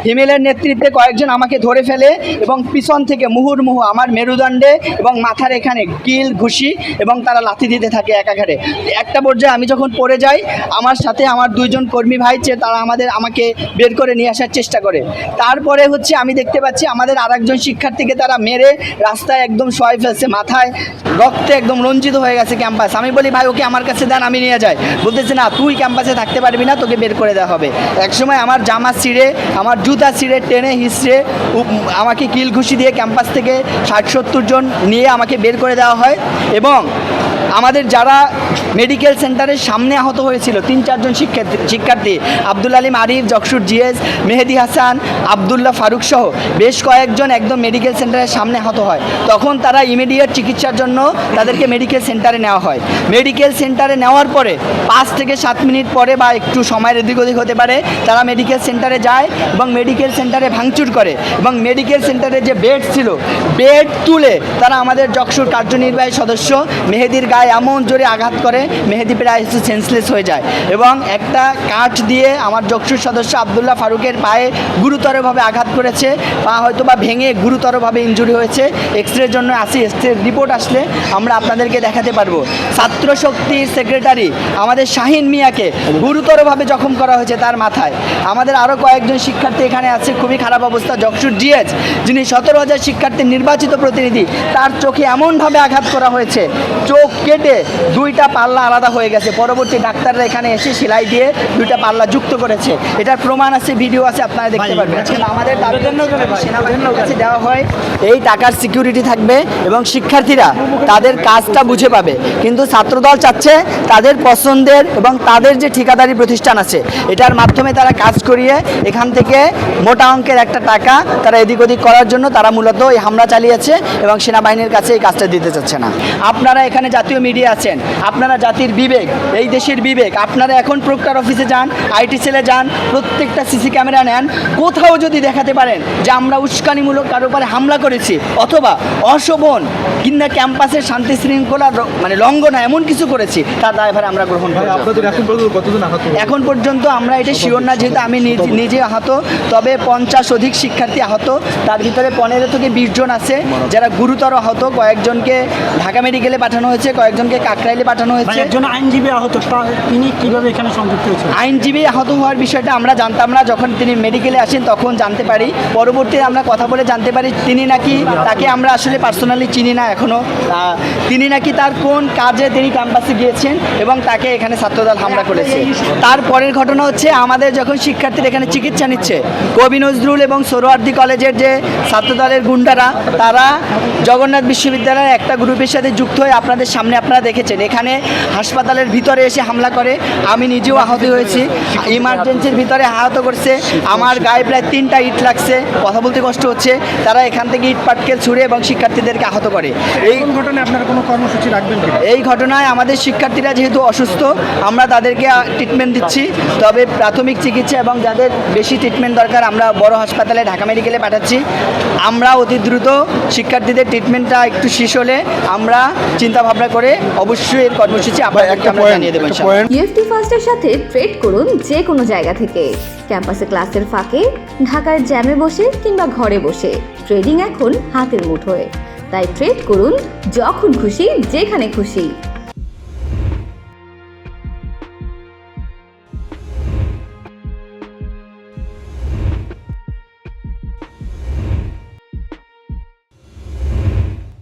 হিমেলের নেতৃত্বে কয়েকজন আমাকে ধরে ফেলে এবং পিছন থেকে মুহুর্মুহু আমার মেরুদণ্ডে এবং মাথার এখানে কিল ঘুষি এবং তারা লাথি দিতে থাকে একাঘারে। একটা পর্যায়ে আমি যখন পড়ে যাই, আমার সাথে আমার দুইজন কর্মী ভাই তারা আমাকে বের করে নিয়ে আসার চেষ্টা করে। তারপরে হচ্ছে আমি দেখতে পাচ্ছি আমাদের আরেকজন শিক্ষার্থীকে তারা মেরে রাস্তায় একদম শোয়াই ফেলছে, মাথায় রক্তে একদম রঞ্জিত হয়ে গেছে ক্যাম্পাস। আমি বলি ভাই ওকে আমার কাছে দেন, আমি নিয়ে যাই। বলতেছে না, তুই ক্যাম্পাসে থাকতে পারবি না, তোকে বের করে দেওয়া হবে। একসময় আমার জামা ছিঁড়ে, আমার জুতা ছিঁড়ে, টেনে হিসড়ে আমাকে কিল ঘুষি দিয়ে ক্যাম্পাস থেকে 60-70 জন নিয়ে আমাকে বের করে দেওয়া হয়। এবং আমাদের যারা মেডিকেল সেন্টারের সামনে আহত হয়েছিল 3-4 জন শিক্ষার্থী, আব্দুল আলিম আরিফ, যকসুর জিএস, মেহেদি হাসান, আবদুল্লাহ ফারুক সহ বেশ কয়েকজন একদম মেডিকেল সেন্টারের সামনে আহত হয়। তখন তারা ইমিডিয়েট চিকিৎসার জন্য তাদেরকে মেডিকেল সেন্টারে নেওয়া হয়। মেডিকেল সেন্টারে নেওয়ার পরে 5 থেকে 7 মিনিট পরে বা একটু সময়ের এদিক ওদিক হতে পারে, তারা মেডিকেল সেন্টারে যায় এবং মেডিকেল সেন্টারে ভাঙচুর করে এবং মেডিকেল সেন্টারে যে বেড ছিল, বেড তুলে তারা আমাদের যকসুর কার্যনির্বাহী সদস্য মেহেদির গায়ে এমন জোরে আঘাত করে, মেহেদি প্রায় সেন্সলেস হয়ে যায়। এবং একটা কাঠ দিয়ে আমার যকসুর সদস্য আবদুল্লাহ ফারুকের পায়ে গুরুতরভাবে আঘাত করেছে, পা হয়তো বা ভেঙে গুরুতরভাবে ইনজুরি হয়েছে। এক্সরের জন্য এক্সরের রিপোর্ট আসলে আমরা আপনাদেরকে দেখাতে পারবো। ছাত্র শক্তির সেক্রেটারি আমাদের শাহিন মিয়াকে গুরুতরভাবে জখম করা হয়েছে তার মাথায়। আমাদের আরও কয়েকজন শিক্ষার্থী এখানে আছে, খুবই খারাপ অবস্থা। যকসুর জিএস, যিনি 17,000 শিক্ষার্থীর নির্বাচিত প্রতিনিধি, তার চোখে এমনভাবে আঘাত করা হয়েছে, চোখ কেটে 2টা পাল্লা আলাদা হয়ে গেছে। পরবর্তী ডাক্তাররা এখানে এসে সেলাই দিয়ে 2টা পাল্লা যুক্ত করেছে। এটার প্রমাণ আছে, ভিডিও আছে, আপনারা দেখতে পারবেন। আমাদের সেনাবাহিনীর কাছে দেওয়া হয় এই টাকার সিকিউরিটি থাকবে এবং শিক্ষার্থীরা তাদের কাজটা বুঝে পাবে। কিন্তু ছাত্রদল চাচ্ছে তাদের পছন্দের এবং তাদের যে ঠিকাদারি প্রতিষ্ঠান আছে এটার মাধ্যমে তারা কাজ করিয়ে এখান থেকে মোটা অঙ্কের একটা টাকা তারা এদিক ওদিক করার জন্য তারা মূলত এই হামলা চালিয়েছে এবং সেনাবাহিনীর কাছে এই কাজটা দিতে চাচ্ছে না। আপনারা এখানে জাতীয় মিডিয়া আছেন, আপনারা জাতির বিবেক, এই দেশের বিবেক, আপনারা এখন প্রক্টর অফিসে যান, আইটি সেলে যান, প্রত্যেকটা সিসি ক্যামেরা নেন। কোথাও যদি দেখাতে পারেন যে আমরা উস্কানিমূলক কারো উপরে হামলা করেছি অথবা অশোভন কিংবা ক্যাম্পাসের শান্তি শৃঙ্খলা লঙ্ঘন এমন কিছু করেছি, তার দায়ভার আমরা গ্রহণ করি। এখন পর্যন্ত আমরা এটা শিওর না, যেহেতু আমি নিজে আহত, তবে 50 অধিক শিক্ষার্থী আহত। তার ভিতরে 15 থেকে 20 জন আছে যারা গুরুতর আহত। কয়েকজনকে ঢাকা মেডিকেলে পাঠানো হয়েছে, কয়েকজনকে কাকরাইলে পাঠানো হয়েছে। একজন আইনজীবী আহত, তিনি কিভাবে এখানে সংযুক্ত হয়েছেন? আইনজীবী আহত হওয়ার বিষয়টা আমরা জানতাম না, যখন তিনি মেডিকেলে আসেন তখন জানতে পারি। পরবর্তীতে আমরা কথা বলে জানতে পারি তিনি নাকি, তাকে আমরা আসলে পার্সোনালি চিনি না এখনও, তিনি নাকি তার কোন কাজে তিনি ক্যাম্পাসে গিয়েছেন এবং তাকে এখানে ছাত্রদল হামলা করেছে। তারপরের ঘটনা হচ্ছে আমাদের যখন শিক্ষার্থীরা এখানে চিকিৎসা নিচ্ছে, কবি নজরুল এবং সোহরাওয়ার্দী কলেজের যে ছাত্রদলের গুন্ডারা, তারা জগন্নাথ বিশ্ববিদ্যালয়ের একটা গ্রুপের সাথে যুক্ত হয়ে আপনাদের সামনে আপনারা দেখেছেন এখানে হাসপাতালের ভিতরে এসে হামলা করে। আমি নিজেও আহত হয়েছি, ইমার্জেন্সির ভিতরে আহত করছে। আমার গায়ে প্রায় 3টা ইট লাগছে, কথা বলতে কষ্ট হচ্ছে। তারা এখান থেকে ইট পাটকেল ছুঁড়ে এবং শিক্ষার্থীদেরকে আহত করে। এই ঘটনায় আপনারা কোনো কর্মসূচি রাখবেন? এই ঘটনায় আমাদের শিক্ষার্থীরা যেহেতু অসুস্থ, আমরা তাদেরকে ট্রিটমেন্ট দিচ্ছি, তবে প্রাথমিক চিকিৎসা এবং যাদের বেশি ট্রিটমেন্ট দরকার আমরা বড় হাসপাতালে ঢাকা মেডিকেলে পাঠাচ্ছি। আমরা অতি দ্রুত শিক্ষার্থীদের ট্রিটমেন্টটা একটু শেষ হলে আমরা চিন্তা ভাবনা করে অবশ্যই এর কর্মসূচি আমরা জানিয়ে দেবো। ইএফটি ফার্স্টের সাথে ট্রেড করুন যে কোনো জায়গা থেকে, ক্যাম্পাসে ক্লাসের ফাঁকে, ঢাকার জ্যামে বসে কিংবা ঘরে বসে। ট্রেডিং এখন হাতের মুঠোয়, তাই ট্রেড করুন যখন খুশি, যেখানে খুশি।